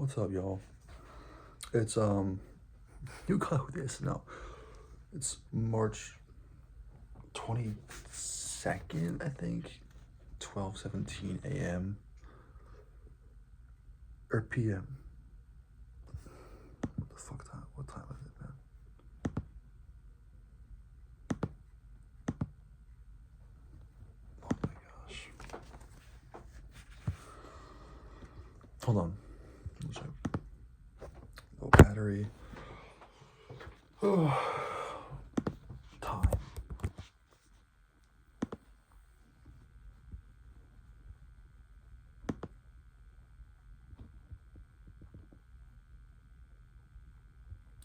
What's up, y'all? It's you go this no. It's March 22nd, I think. 12:17 a.m. or p.m. What the fuck time? What time is it, man? Oh my gosh. Hold on. Let me check. Low battery. Time.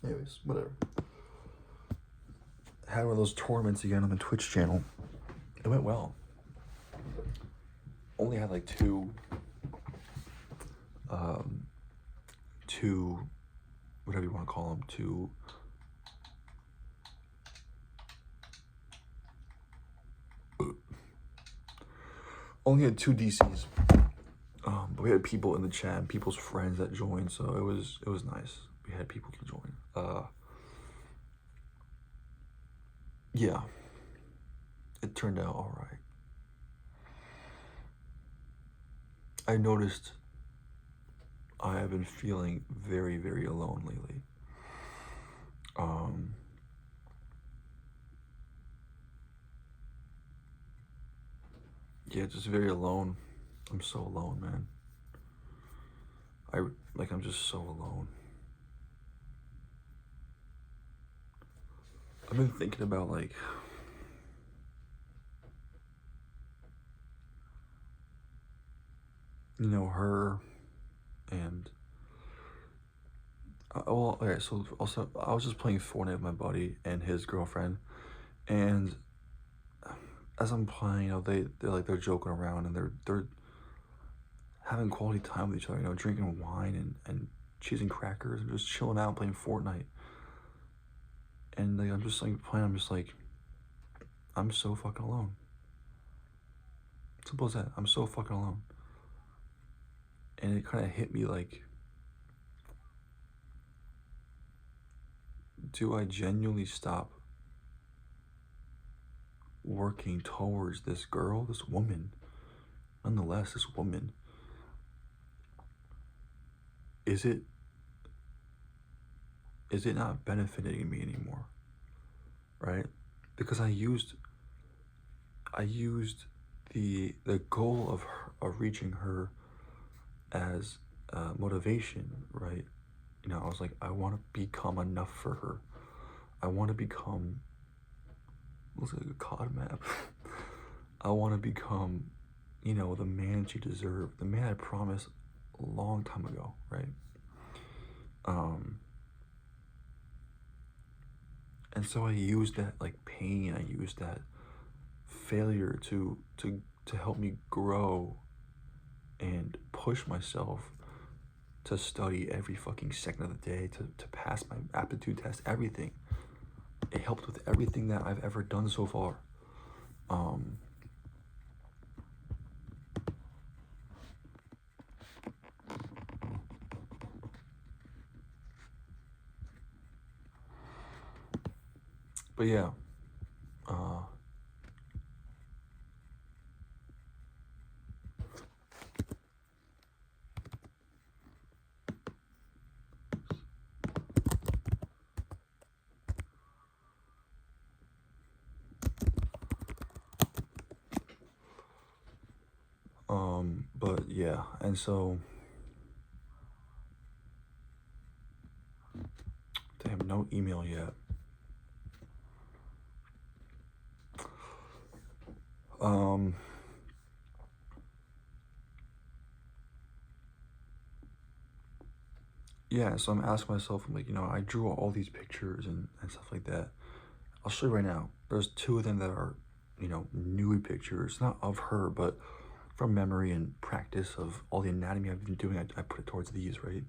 Anyways, whatever. Had one of those tournaments again on the Twitch channel. It went well. Only had like two, whatever you want to call them, two only had two DCs. But we had people in the chat and people's friends that joined, so it was nice. We had people to join. Yeah. It turned out alright. I noticed I have been feeling very, very alone lately. Yeah, just very alone. I'm so alone, man. I'm just so alone. I've been thinking about like her and well, okay, so also I was just playing Fortnite with my buddy and his girlfriend, and as I'm playing, they're joking around and they're having quality time with each other, drinking wine and cheesing crackers and just chilling out playing Fortnite. And I'm just like playing, I'm just like, I'm so fucking alone. Simple as that. I'm so fucking alone. And it kind of hit me like, do I genuinely stop working towards this girl, this woman? Nonetheless, this woman, is it not benefiting me anymore? Right? Because I used the goal of reaching her as motivation, right? I was like, I want to become enough for her. I want to become, looks like a COD map. I want to become, the man she deserved, the man I promised a long time ago, right? And so I used that like pain, I used that failure to help me grow and push myself to study every fucking second of the day, to pass my aptitude test, everything. It helped with everything that I've ever done so far. But yeah, but yeah, and so, damn, no email yet. Yeah, so I'm asking myself, I'm like, I drew all these pictures and stuff like that. I'll show you right now. There's two of them that are, nude pictures, not of her, but from memory and practice of all the anatomy I've been doing. I put it towards these, right?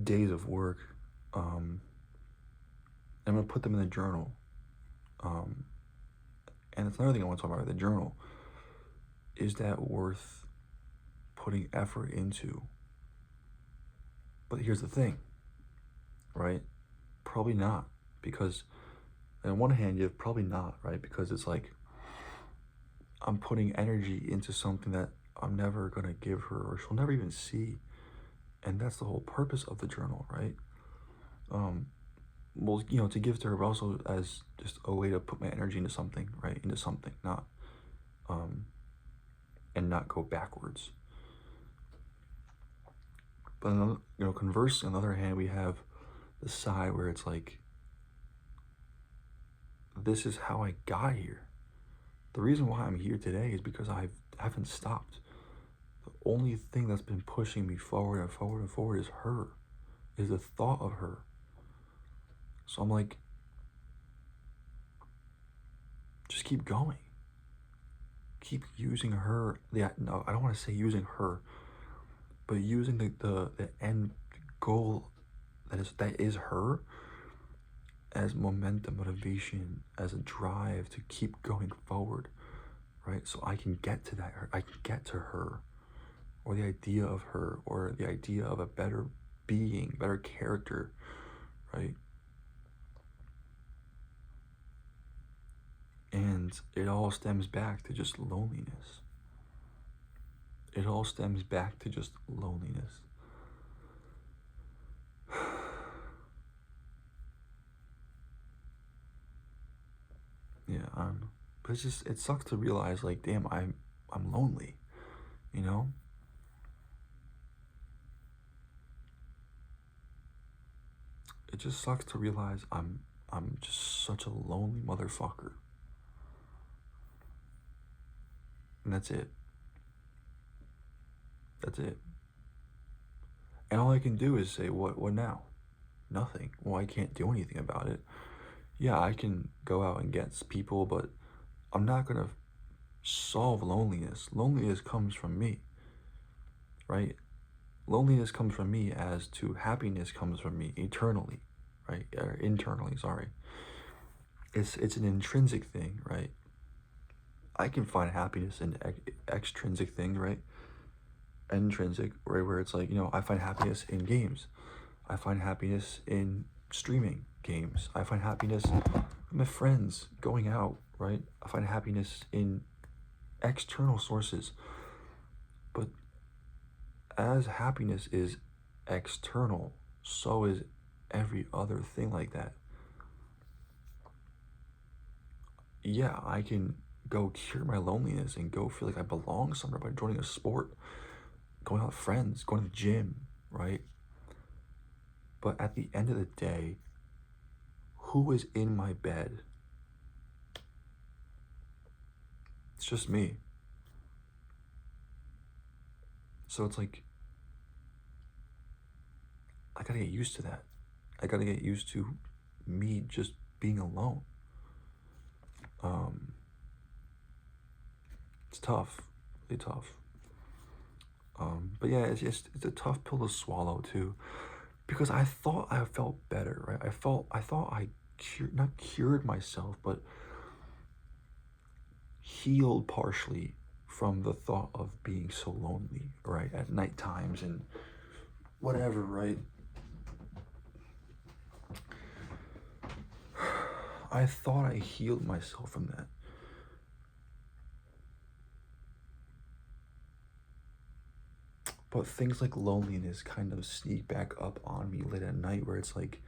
Days of work. I'm gonna put them in the journal. And it's another thing I want to talk about, the journal. Is that worth putting effort into? But here's the thing, right? Probably not. Because on one hand, you're probably not, right? Because it's like I'm putting energy into something that I'm never gonna give her or she'll never even see. And that's the whole purpose of the journal, right? Um, well, to give to her, but also as just a way to put my energy into something, right? Into something, not um, and not go backwards. But conversely, on the other hand, we have the side where it's like, this is how I got here. The reason why I'm here today is because I haven't stopped. The only thing that's been pushing me forward and forward and forward is her, is the thought of her. So I'm like, just keep going. Keep using her. Yeah, no, I don't want to say using her, but using the end goal that is her as momentum, motivation, as a drive to keep going forward, right? So I can get to that. I can get to her, or the idea of her, or the idea of a better being, better character, right? And it all stems back to just loneliness. It all stems back to just loneliness. Yeah, but it's just, it sucks to realize, like, damn, I'm lonely, you know? It just sucks to realize I'm just such a lonely motherfucker. And that's it. That's it. And all I can do is say, what now? Nothing. Well, I can't do anything about it. Yeah, I can go out and get people, but I'm not gonna solve loneliness. Loneliness comes from me, right? Loneliness comes from me as to happiness comes from me eternally, right? Or internally, sorry. It's an intrinsic thing, right? I can find happiness in extrinsic things, right? Intrinsic, right? Where it's like, I find happiness in games. I find happiness in streaming games. I find happiness with my friends going out, right? I find happiness in external sources. But as happiness is external, so is every other thing like that. Yeah, I can go cure my loneliness and go feel like I belong somewhere by joining a sport, going out with friends, going to the gym, right? But at the end of the day, who is in my bed? It's just me. So it's like, I gotta get used to that. I gotta get used to me just being alone. It's tough, really tough. But yeah, it's a tough pill to swallow too, because I thought I felt better, right? I thought I not cured myself, but healed partially from the thought of being so lonely, right? At night times and whatever, right? I thought I healed myself from that. But things like loneliness kind of sneak back up on me late at night, where it's like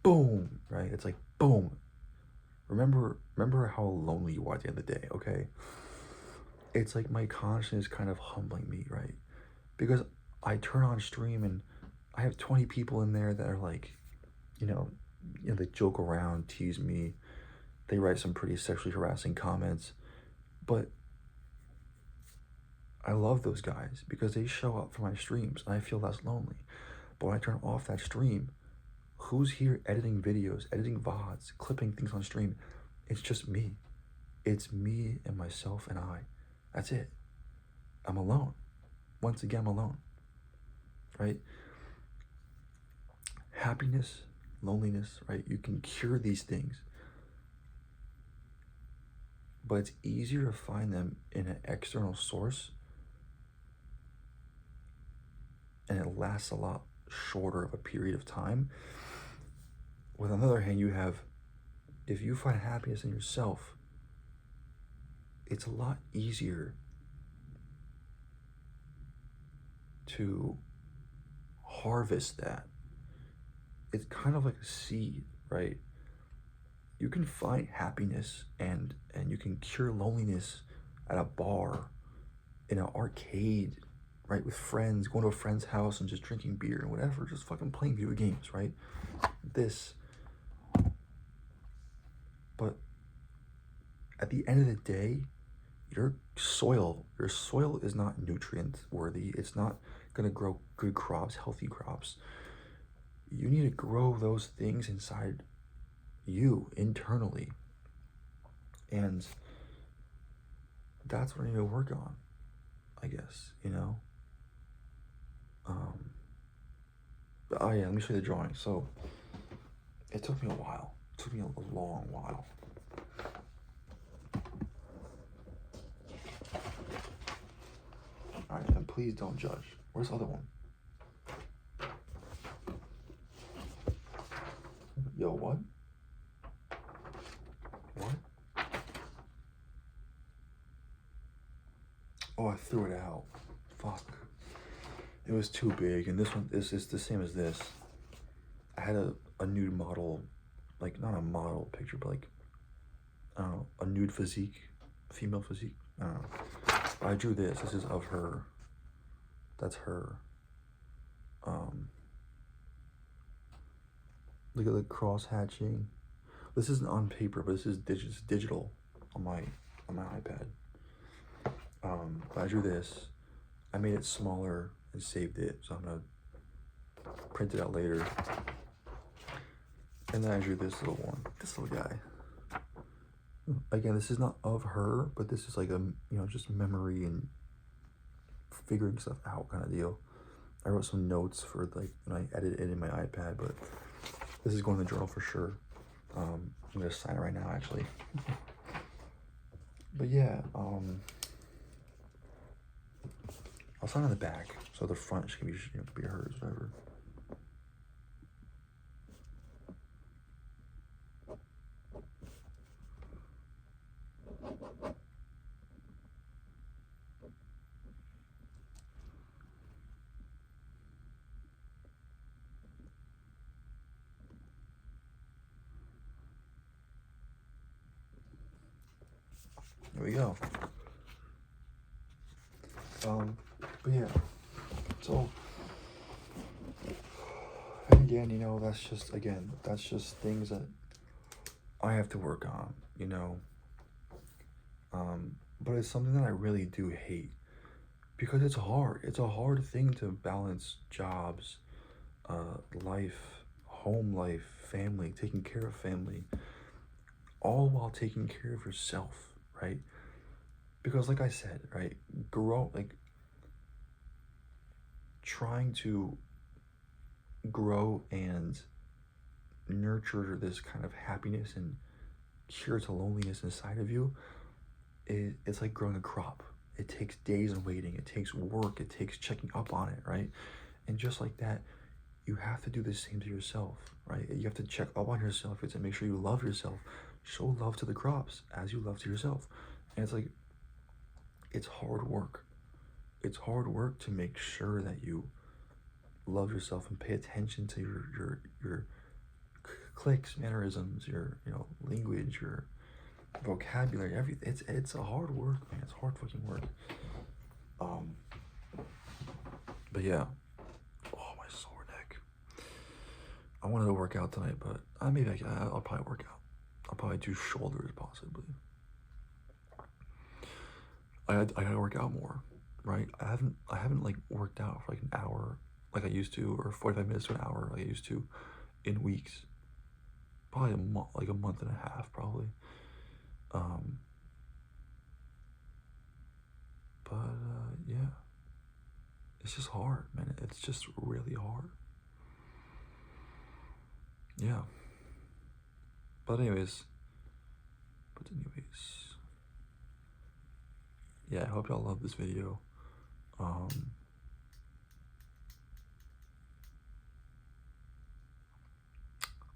boom, right? It's like boom. Remember how lonely you are at the end of the day, okay? It's like my conscience kind of humbling me, right? Because I turn on stream and I have 20 people in there that are like, they joke around, tease me, they write some pretty sexually harassing comments, but I love those guys because they show up for my streams and I feel less lonely. But when I turn off that stream, who's here editing videos, editing VODs, clipping things on stream? It's just me. It's me and myself and I. That's it. I'm alone. Once again, I'm alone. Right? Happiness, loneliness, right? You can cure these things. But it's easier to find them in an external source and it lasts a lot shorter of a period of time. With on the other hand, you have, if you find happiness in yourself, it's a lot easier to harvest that. It's kind of like a seed, right? You can find happiness and you can cure loneliness at a bar, in an arcade, right, with friends, going to a friend's house and just drinking beer and whatever, just fucking playing video games, right? But at the end of the day, your soil is not nutrient worthy. It's not gonna grow good crops, healthy crops. You need to grow those things inside you internally, and that's what I need to work on, I guess, you know. But oh yeah, let me show you the drawing. So it took me a while. It took me a long while. All right, and please don't judge. Where's the other one? Yo, what? What? Oh, I threw it out. Fuck. It was too big, and this one is the same as this. I had a nude model, like not a model picture, but like, I don't know, a nude physique, female physique. I don't know. I drew this. This is of her. That's her. Look at the cross hatching. This isn't on paper, but this is digital on my iPad. But I drew this. I made it smaller and saved it, so I'm gonna print it out later. And then I drew this little one, this little guy. Again, this is not of her, but this is like a, you know, just memory and figuring stuff out kind of deal. I wrote some notes for like when I edited it in my iPad, but this is going in the journal for sure. I'm gonna sign it right now, actually. But yeah, I'll sign on the back, so the front should be hers, whatever. There we go. But yeah, so, and again, you know, that's just things that I have to work on, you know. But it's something that I really do hate, because it's hard. It's a hard thing to balance jobs, life, home life, family, taking care of family, all while taking care of yourself, right? Because like I said, right, trying to grow and nurture this kind of happiness and cure to loneliness inside of you, it's like growing a crop. It takes days of waiting, it takes work, it takes checking up on it, right? And just like that, you have to do the same to yourself, right? You have to check up on yourself. You have to make sure you love yourself. Show love to the crops as you love to yourself. And it's like, it's hard work. It's hard work to make sure that you love yourself and pay attention to your clicks, mannerisms, your, you know, language, your vocabulary, everything. It's a hard work, man. It's hard fucking work. But yeah. Oh, my sore neck. I wanted to work out tonight, but I'll probably work out. I'll probably do shoulders possibly. I gotta work out more, right? I haven't like worked out for like an hour like I used to, or 45 minutes to an hour like I used to in weeks. Probably a month and a half probably. Yeah, it's just hard, man. It's just really hard. Yeah. But anyways, yeah, I hope y'all love this video.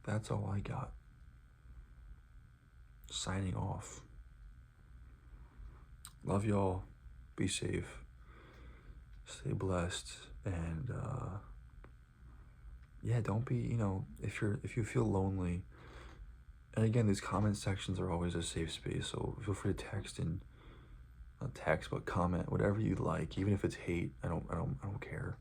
That's all I got. Signing off. Love y'all. Be safe. Stay blessed. And yeah, don't be, if you feel lonely. And again, these comment sections are always a safe space, so feel free to text and not text, but comment whatever you like, even if it's hate. I don't care.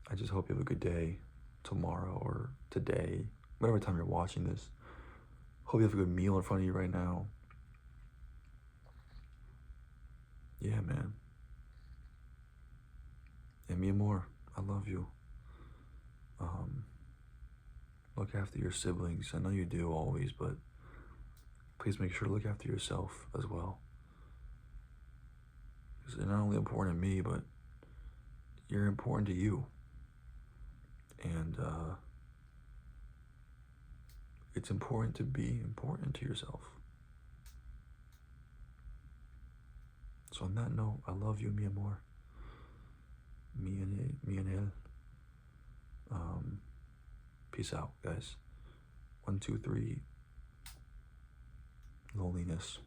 I just hope you have a good day tomorrow or today, whatever time you're watching this. Hope you have a good meal in front of you right now. Yeah, man. And me more. I love you. Look after your siblings. I know you do always, but please make sure to look after yourself as well. Because they're not only important to me, but you're important to you. And it's important to be important to yourself. So on that note, I love you, mi amor. Mi and él. Peace out, guys. 1, 2, 3. Loneliness.